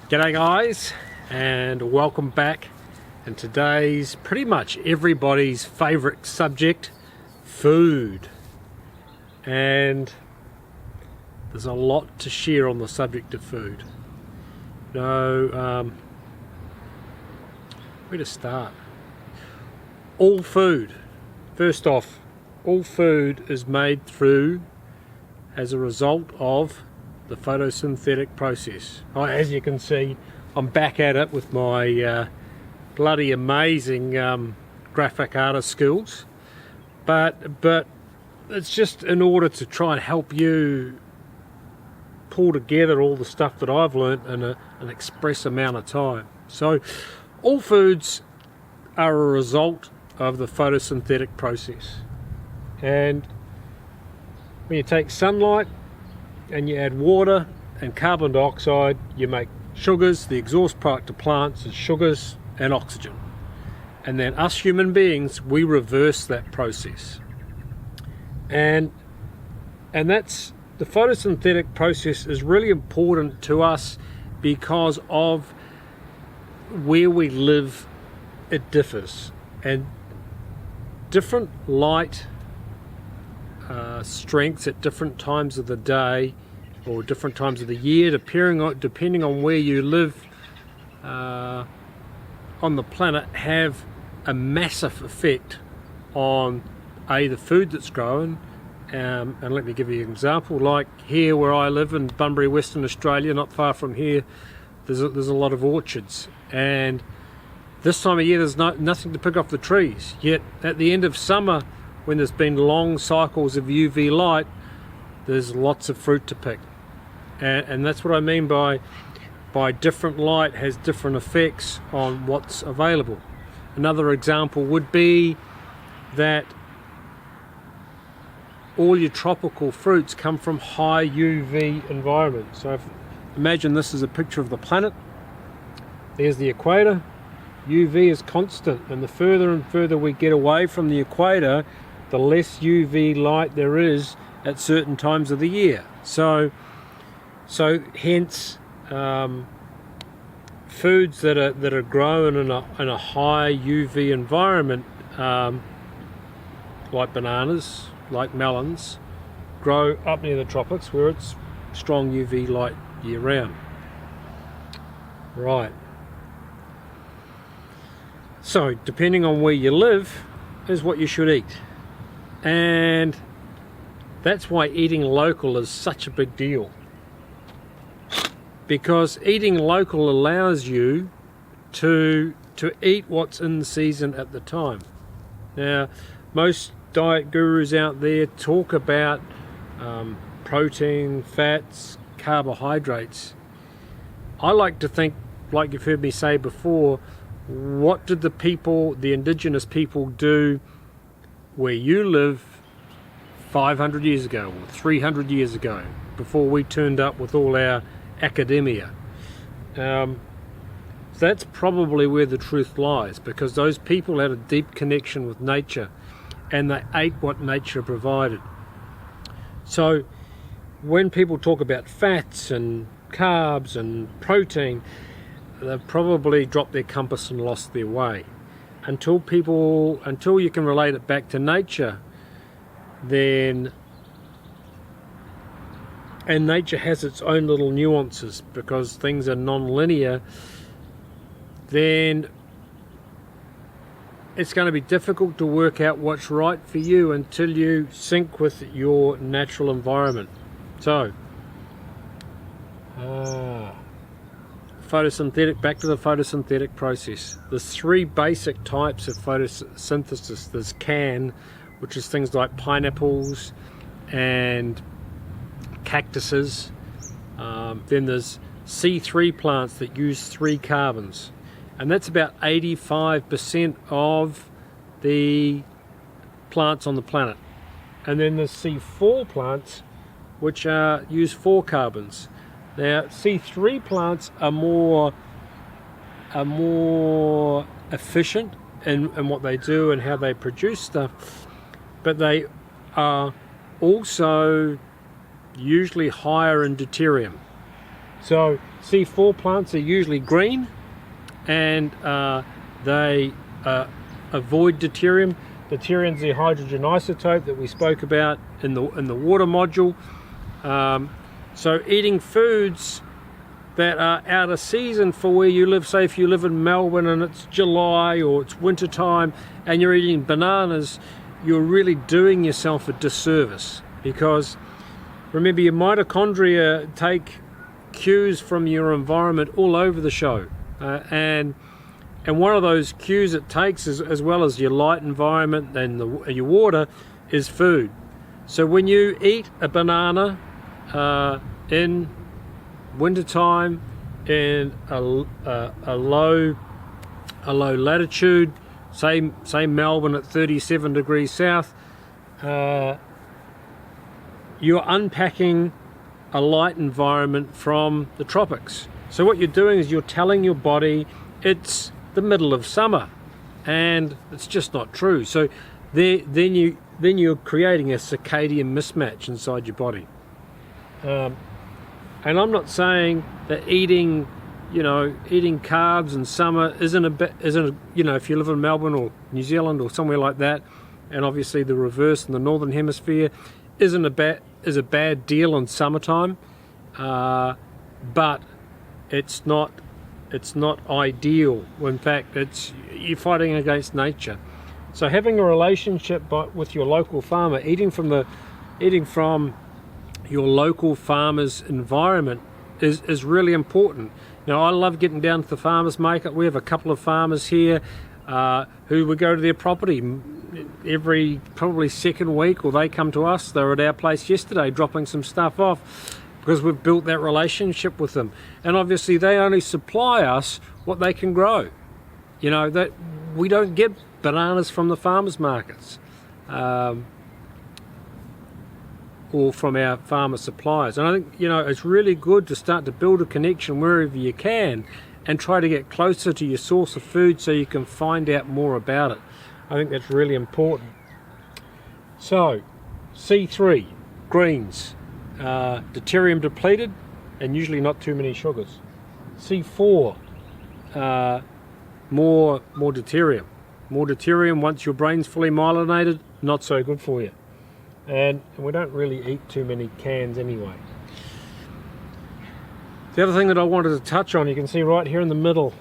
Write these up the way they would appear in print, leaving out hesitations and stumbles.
G'day guys, and welcome back. And today's pretty much everybody's favourite subject, food. And there's a lot to share on the subject of food. Where to start? All food. First off, all food is made through as a result of the photosynthetic process. As you can see, I'm back at it with my bloody amazing graphic artist skills, but it's just in order to try and help you pull together all the stuff that I've learnt in an express amount of time. So all foods are a result of the photosynthetic process, and when you take sunlight and you add water and carbon dioxide, you make sugars. The exhaust product of plants is sugars and oxygen. And then us human beings, we reverse that process. And that's the photosynthetic process is really important to us because of where we live. It differs, and different light strengths at different times of the day or different times of the year, depending on where you live on the planet, have a massive effect on the food that's grown. And let me give you an example. Like here where I live in Bunbury, Western Australia, not far from here, there's a lot of orchards, and this time of year there's nothing to pick off the trees. Yet at the end of summer, when there's been long cycles of UV light, there's lots of fruit to pick. And that's what I mean by different light has different effects on what's available. Another example would be that all your tropical fruits come from high UV environments. So imagine this is a picture of the planet. There's the equator. UV is constant, and the further and further we get away from the equator, the less UV light there is at certain times of the year. So hence foods that are grown in a high UV environment, like bananas, like melons, grow up near the tropics where it's strong UV light year round. Right. So depending on where you live is what you should eat. And that's why eating local is such a big deal. Because eating local allows you to eat what's in the season at the time. Now, most diet gurus out there talk about protein, fats, carbohydrates. I like to think, like you've heard me say before, what did the indigenous people do where you live 500 years ago or 300 years ago, before we turned up with all our academia? That's probably where the truth lies, because those people had a deep connection with nature and they ate what nature provided. So when people talk about fats and carbs and protein, they've probably dropped their compass and lost their way. Until you can relate it back to nature, and nature has its own little nuances because things are non-linear, then it's going to be difficult to work out what's right for you until you sync with your natural environment. So back to the photosynthetic process. There's three basic types of photosynthesis. There's can, which is things like pineapples and cactuses. Then there's C3 plants that use 3 carbons, and that's about 85% of the plants on the planet. And then there's C4 plants, which use 4 carbons. Now, C3 plants are more efficient in what they do and how they produce stuff, but they are also usually higher in deuterium. So C4 plants are usually green, and they avoid deuterium. Deuterium is the hydrogen isotope that we spoke about in the water module. So eating foods that are out of season for where you live, say if you live in Melbourne and it's July or it's winter time and you're eating bananas, you're really doing yourself a disservice, because remember, your mitochondria take cues from your environment all over the show, and one of those cues it takes, as well as your light environment and your water, is food. So when you eat a banana in wintertime in a low latitude, say Melbourne at 37 degrees south, you're unpacking a light environment from the tropics. So what you're doing is you're telling your body it's the middle of summer, and it's just not true. So then you're creating a circadian mismatch inside your body. And I'm not saying that eating carbs in summer isn't if you live in Melbourne or New Zealand or somewhere like that, and obviously the reverse in the northern hemisphere is a bad deal in summertime, but it's not ideal. In fact, you're fighting against nature. So having a relationship with your local farmer, eating from your local farmer's environment is really important. Now, I love getting down to the farmers market. We have a couple of farmers here who we go to their property every probably second week, or they come to us. They were at our place yesterday dropping some stuff off, because we've built that relationship with them. And obviously they only supply us what they can grow. That we don't get bananas from the farmers markets or from our farmer suppliers. And I think it's really good to start to build a connection wherever you can and try to get closer to your source of food so you can find out more about it. I think that's really important. So C3, greens, deuterium depleted and usually not too many sugars. C4, more deuterium. More deuterium once your brain's fully myelinated, not so good for you. And we don't really eat too many cans anyway. The other thing that I wanted to touch on, you can see right here in the middle,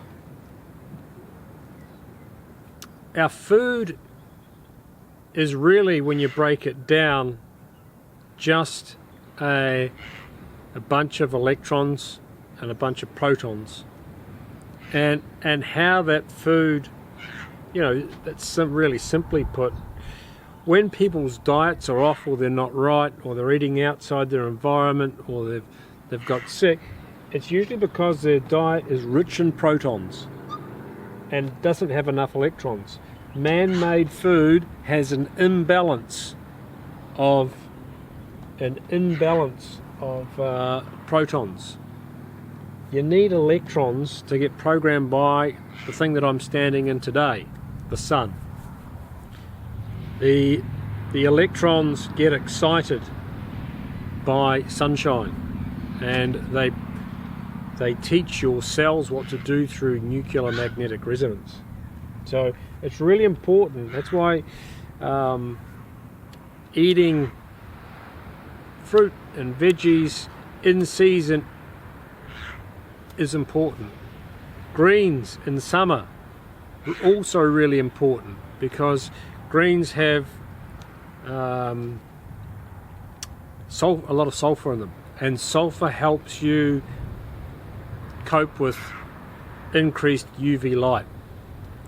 our food is really, when you break it down, just a bunch of electrons and a bunch of protons, and how that food, that's really simply put, when people's diets are off, or they're not right, or they're eating outside their environment, or they've got sick, it's usually because their diet is rich in protons and doesn't have enough electrons. Man-made food has an imbalance of protons. You need electrons to get programmed by the thing that I'm standing in today, the sun. The electrons get excited by sunshine, and they teach your cells what to do through nuclear magnetic resonance. So it's really important. That's why eating fruit and veggies in season is important. Greens in summer are also really important, because greens have a lot of sulfur in them, and sulfur helps you cope with increased UV light.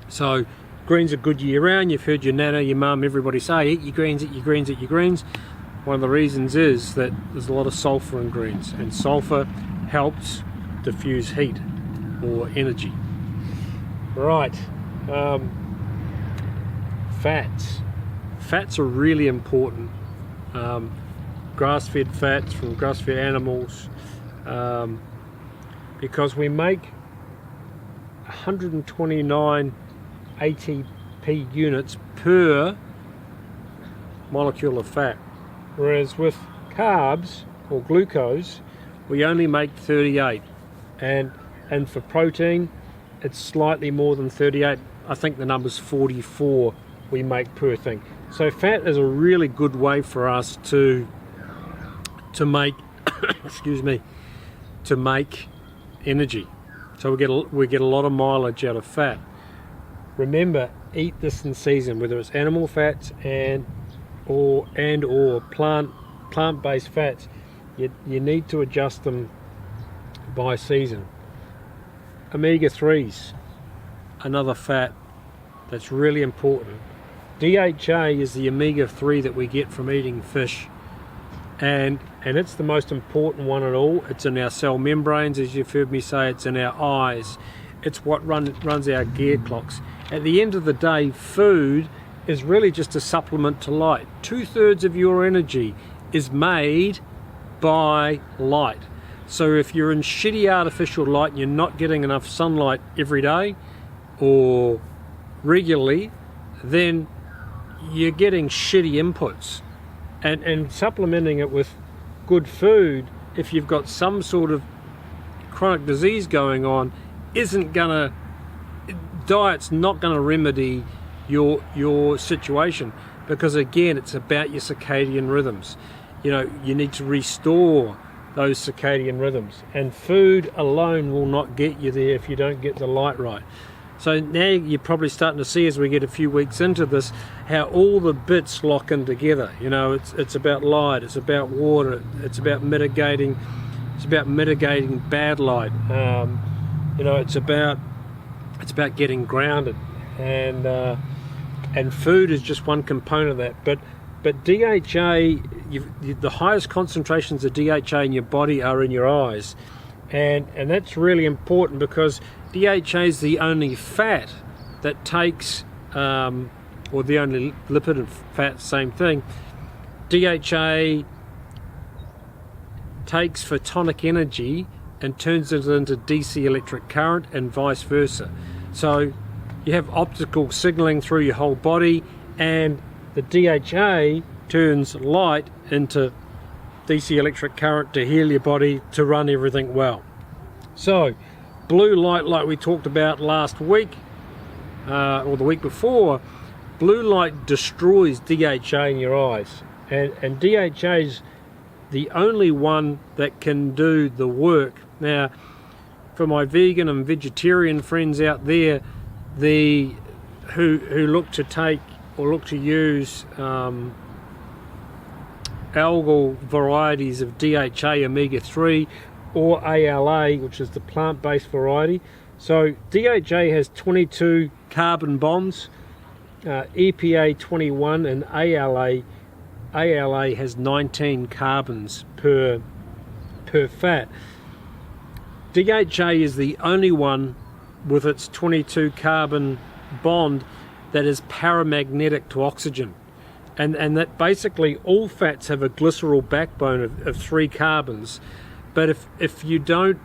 So greens are good year round. You've heard your nana, your mum, everybody say, eat your greens, eat your greens, eat your greens. One of the reasons is that there's a lot of sulfur in greens, and sulfur helps diffuse heat or energy. Right, fats are really important. Grass-fed fats from grass-fed animals, because we make 129 ATP units per molecule of fat, whereas with carbs or glucose we only make 38. and for protein it's slightly more than 38. I think the number's 44 we make per thing. So fat is a really good way for us to make excuse me, to make energy. So we get a lot of mileage out of fat. Remember, eat this in season, whether it's animal fats or plant-based fats. You need to adjust them by season. Omega-3s, another fat that's really important. DHA is the omega-3 that we get from eating fish, and it's the most important one at all. It's in our cell membranes, as you've heard me say. It's in our eyes. It's what runs our gear clocks. At the end of the day, food is really just a supplement to light. 2/3 of your energy is made by light. So if you're in shitty artificial light and you're not getting enough sunlight every day or regularly, then you're getting shitty inputs. And supplementing it with good food, if you've got some sort of chronic disease going on, diet's not gonna remedy your situation, because again, it's about your circadian rhythms. You know, you need to restore those circadian rhythms, and food alone will not get you there if you don't get the light right. So now you're probably starting to see, as we get a few weeks into this, how all the bits lock in together. You know, it's about light, it's about water, it's about mitigating bad light. You know, it's about getting grounded, and food is just one component of that. But DHA, the highest concentrations of DHA in your body are in your eyes, and that's really important, because DHA is the only fat that takes, or the only lipid and fat, same thing. DHA takes photonic energy and turns it into DC electric current, and vice versa. So you have optical signaling through your whole body, and the DHA turns light into DC electric current to heal your body, to run everything well. So blue light, like we talked about last week, or the week before, blue light destroys DHA in your eyes, and DHA is the only one that can do the work. Now, for my vegan and vegetarian friends out there, who look to take or look to use algal varieties of DHA, omega-3, or ALA, which is the plant-based variety. So DHA has 22 carbon bonds, EPA 21, and ALA has 19 carbons per fat. DHA is the only one with its 22 carbon bond that is paramagnetic to oxygen, and that basically all fats have a glycerol backbone of 3 carbons. But if you don't,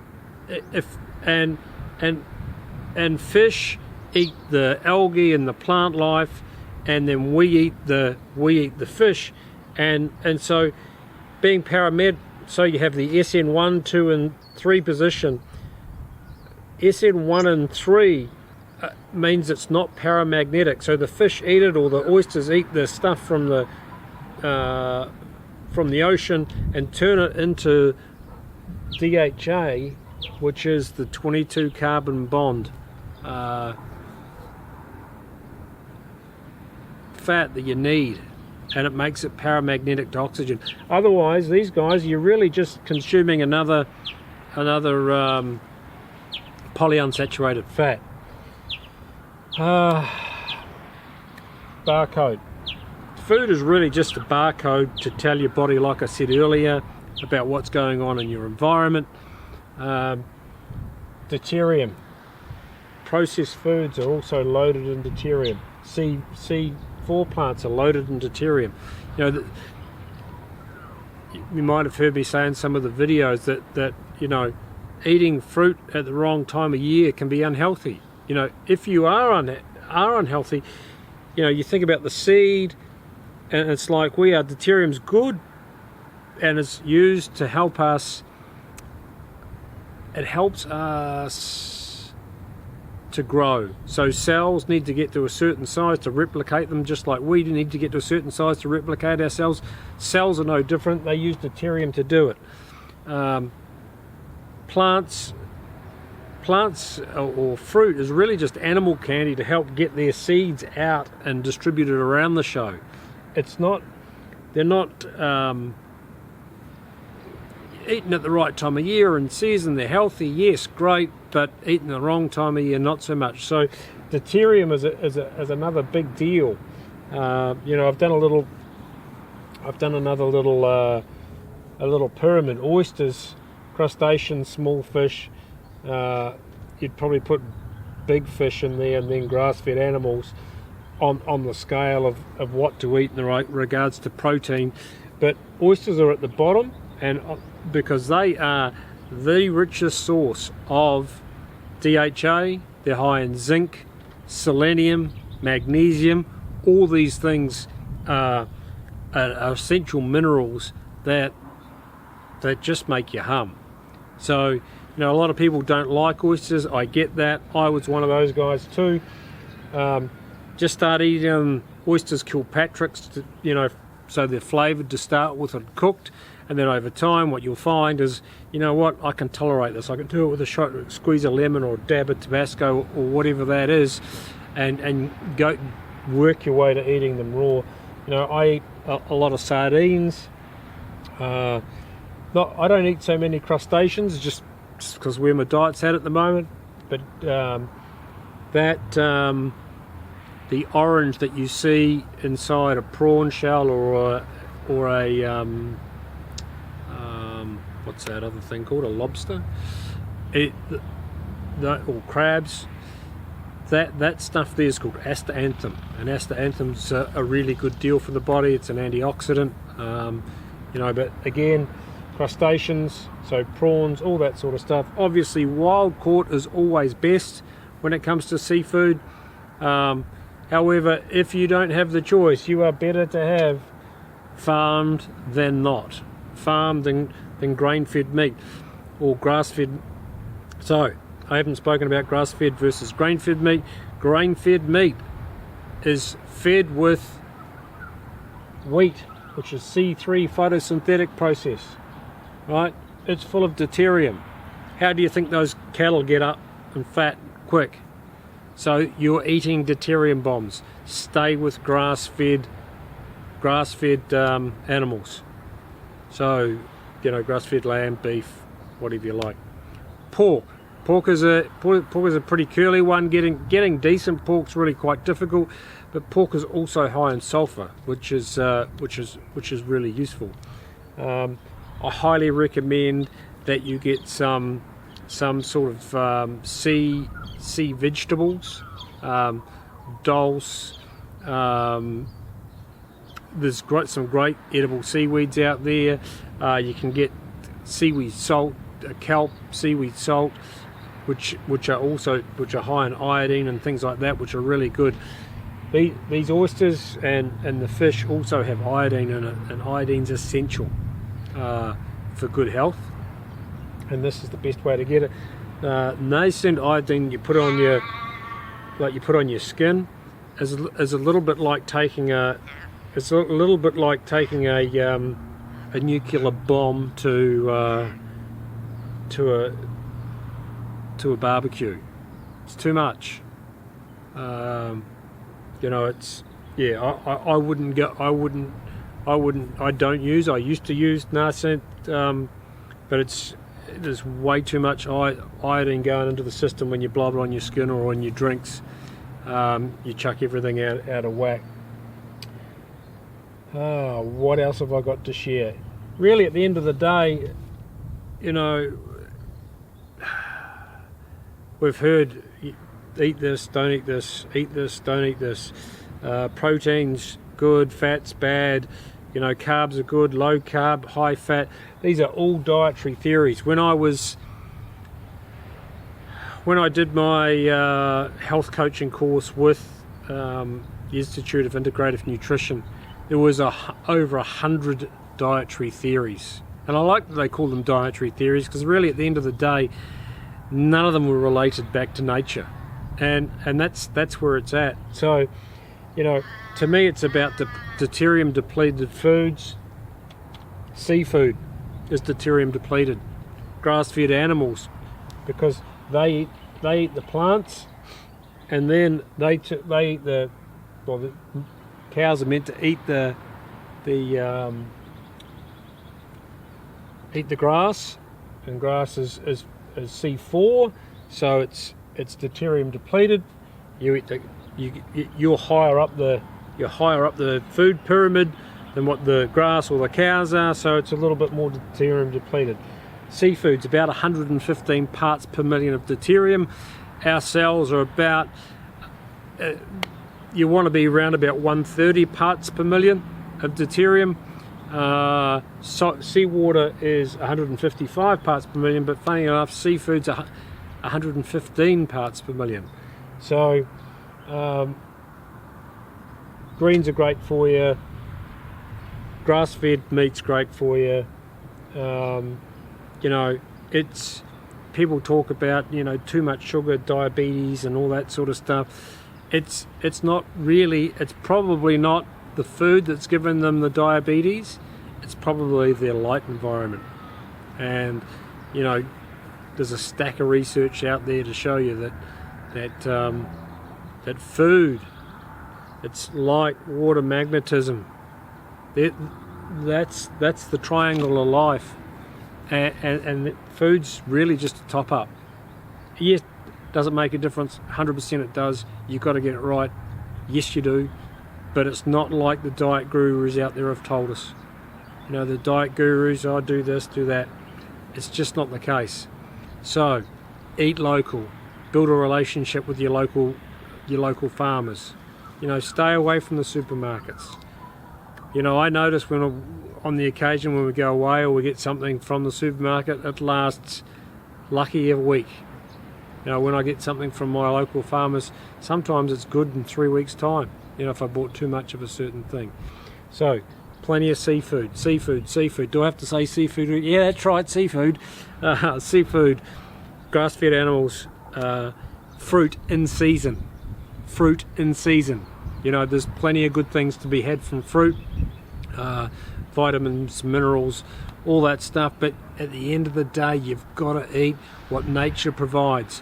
and fish eat the algae and the plant life, and then we eat the fish, and so being paramagnetic, so you have the SN1, 2, and 3 position. SN1 and 3 means it's not paramagnetic, so the fish eat it, or the oysters eat the stuff from the ocean and turn it into DHA, which is the 22 carbon bond fat that you need, and it makes it paramagnetic to oxygen. Otherwise, these guys, you're really just consuming another polyunsaturated fat. Barcode. Food is really just a barcode to tell your body, like I said earlier, about what's going on in your environment. Deuterium. Processed foods are also loaded in deuterium. C4 plants are loaded in deuterium. You know, you might have heard me say in some of the videos that you know, eating fruit at the wrong time of year can be unhealthy. You know, if you are unhealthy, you know, you think about the seed, and it's like deuterium's good, and it's used to help us it helps us to grow. So cells need to get to a certain size to replicate them, just like we need to get to a certain size to replicate our cells. Cells are no different. They use deuterium to do it. Plants or fruit is really just animal candy to help get their seeds out and distribute it around the show. They're not eaten at the right time of year and season. They're healthy, yes, great, but eaten the wrong time of year, not so much. So deuterium is another big deal. I've done another little pyramid: oysters, crustaceans, small fish. You'd probably put big fish in there, and then grass-fed animals on the scale of what to eat in the right regards to protein. But oysters are at the bottom, and because they are the richest source of DHA, they're high in zinc, selenium, magnesium. All these things are essential minerals that just make you hum. So, a lot of people don't like oysters. I get that. I was one of those guys too. Just start eating oysters Kilpatrick's, so they're flavoured to start with and cooked. And then over time, what you'll find is, I can tolerate this. I can do it with a squeeze of lemon or a dab of Tabasco or whatever that is, and go work your way to eating them raw. I eat a lot of sardines. I don't eat so many crustaceans, just because where my diet's at the moment. But the orange that you see inside a prawn shell or a what's that other thing called, a lobster, or crabs, that stuff there is called astaxanthin, and astaxanthin's a really good deal for the body. It's an antioxidant. But again, crustaceans, so prawns, all that sort of stuff. Obviously wild caught is always best when it comes to seafood. However, if you don't have the choice, you are better to have farmed than not. Farmed than grain-fed meat or grass-fed. So I haven't spoken about grass-fed versus grain-fed meat. Grain-fed meat is fed with wheat, which is C3 photosynthetic process, right? It's full of deuterium. How do you think those cattle get up and fat quick? So you're eating deuterium bombs. Stay with grass-fed animals. So, grass-fed lamb, beef, whatever you like. Pork is a pretty curly one. Getting decent pork's really quite difficult, but pork is also high in sulfur, which is really useful. I highly recommend that you get some sort of sea vegetables, dulse. There's some great edible seaweeds out there. You can get seaweed salt, kelp, seaweed salt, which are high in iodine and things like that, which are really good. These oysters and the fish also have iodine in it, and iodine's essential for good health. And this is the best way to get it. Nascent iodine you put on your skin is a little bit like taking a nuclear bomb to a barbecue. It's too much. I used to use nascent, but there's way too much iodine going into the system when you blow it on your skin or on your drinks. You chuck everything out of whack. What else have I got to share? Really, at the end of the day, we've heard eat this, don't eat this, eat this, don't eat this. Proteins good, fat's bad. Carbs are good, low carb, high fat. These are all dietary theories. When I did my health coaching course with the Institute of Integrative Nutrition, there was over 100 dietary theories. And I like that they call them dietary theories, because really at the end of the day, none of them were related back to nature, and that's where it's at. So, you know, to me, it's about the deuterium depleted foods. Seafood is deuterium depleted. Grass-fed animals, because they eat the plants, and then they eat the cows are meant to eat the grass, and grass is C4, so it's deuterium depleted. You're higher up the food pyramid than what the grass or the cows are, so it's a little bit more deuterium depleted. Seafood's about 115 parts per million of deuterium. Our cells are about, you want to be around about 130 parts per million of deuterium. Seawater is 155 parts per million, but funny enough, seafood's 115 parts per million. So greens are great for you. Grass-fed meat's great for you. You know, it's, people talk about, you know, too much sugar, diabetes, and all that sort of stuff. It's not really. It's probably not the food that's given them the diabetes. It's probably their light environment. And you know, there's a stack of research out there to show you that food, it's light, water, magnetism. That's the triangle of life. And food's really just a top up. Yes, does it make a difference? 100% it does. You've got to get it right. Yes, you do. But it's not like the diet gurus out there have told us. You know, the diet gurus, oh, do this, do that. It's just not the case. So, eat local. Build a relationship with your local farmers. You know, stay away from the supermarkets. You know, I notice on the occasion when we go away or we get something from the supermarket, it lasts lucky a week. You know, when I get something from my local farmers, sometimes it's good in 3 weeks' time, you know, if I bought too much of a certain thing. So, plenty of seafood. Do I have to say seafood? Yeah, that's right, seafood. Seafood, grass-fed animals, fruit in season. You know, there's plenty of good things to be had from fruit, vitamins, minerals, all that stuff. But at the end of the day, you've got to eat what nature provides.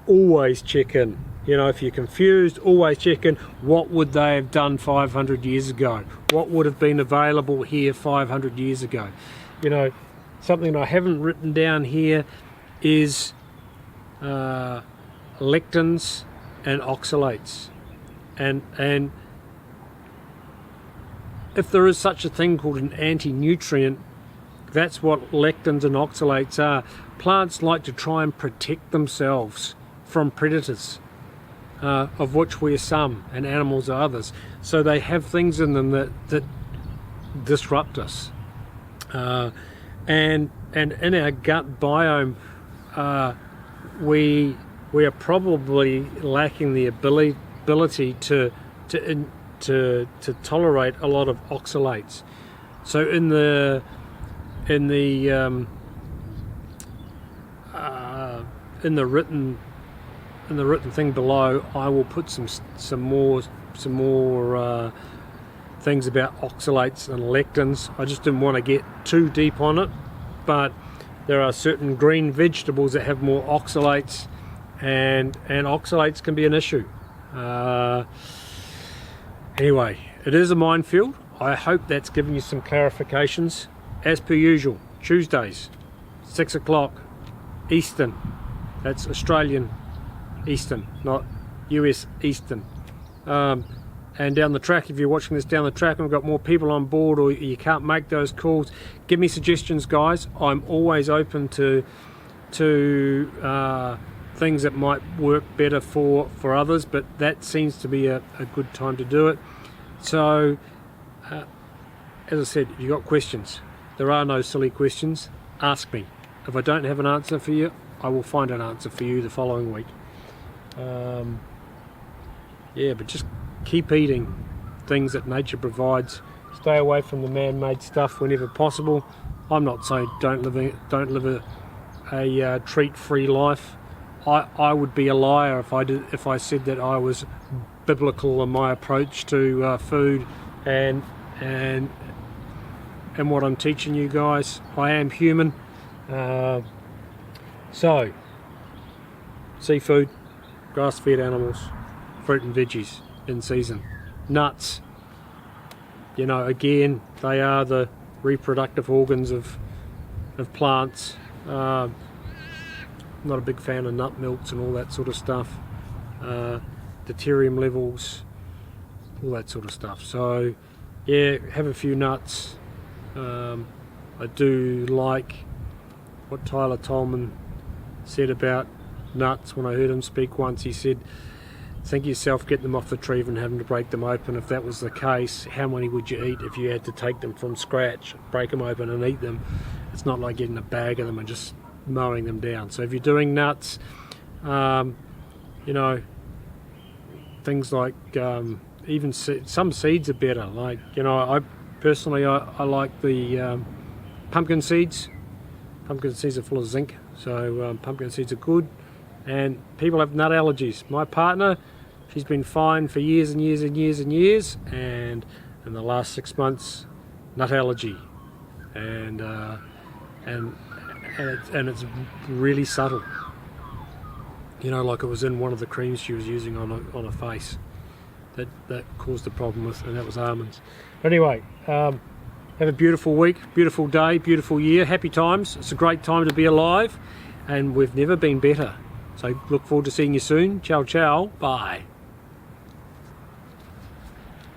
Always check in. You know, if you're confused, always check in. What would they have done 500 years ago? What would have been available here 500 years ago? You know, something I haven't written down here is lectins and oxalates. And if there is such a thing called an anti-nutrient, that's what lectins and oxalates are. Plants like to try and protect themselves from predators, of which we are some, and animals are others. So they have things in them that disrupt us. And in our gut biome, we are probably lacking the ability to tolerate a lot of oxalates. So in the written thing below, I will put some more things about oxalates and lectins. I just didn't want to get too deep on it, but there are certain green vegetables that have more oxalates, and oxalates can be an issue. Anyway, it is a minefield. I hope that's given you some clarifications. As per usual, Tuesdays, 6 o'clock Eastern. That's Australian Eastern, not US Eastern. And down the track, if you're watching this down the track and we've got more people on board, or you can't make those calls, give me suggestions, guys. I'm always open to things that might work better for others, but that seems to be a good time to do it. So, as I said, if you've got questions, there are no silly questions. Ask me. If I don't have an answer for you, I will find an answer for you the following week. Yeah, but just keep eating things that nature provides. Stay away from the man-made stuff whenever possible. I'm not saying don't live a treat-free life. I would be a liar if I said that I was biblical in my approach to food and what I'm teaching you guys. I am human. So, seafood, grass-fed animals, fruit and veggies in season, nuts. You know, again, they are the reproductive organs of plants. Not a big fan of nut milks and all that sort of stuff. Deuterium levels, all that sort of stuff. So, yeah, have a few nuts. I do like what Tyler Tolman said about nuts when I heard him speak once. He said, think yourself getting them off the tree and having to break them open. If that was the case, how many would you eat if you had to take them from scratch, break them open and eat them? It's not like getting a bag of them and just mowing them down. So if you're doing nuts, you know, things like even some seeds are better. Like, you know, I personally like the pumpkin seeds. Pumpkin seeds are full of zinc, so pumpkin seeds are good. And people have nut allergies. My partner, she's been fine for years and years and years and years, and in the last 6 months, nut allergy, and it's really subtle. You know, like it was in one of the creams she was using on her face that caused the problem with, and that was almonds. But anyway, have a beautiful week, beautiful day, beautiful year, happy times. It's a great time to be alive, and we've never been better. So look forward to seeing you soon. Ciao, ciao, bye.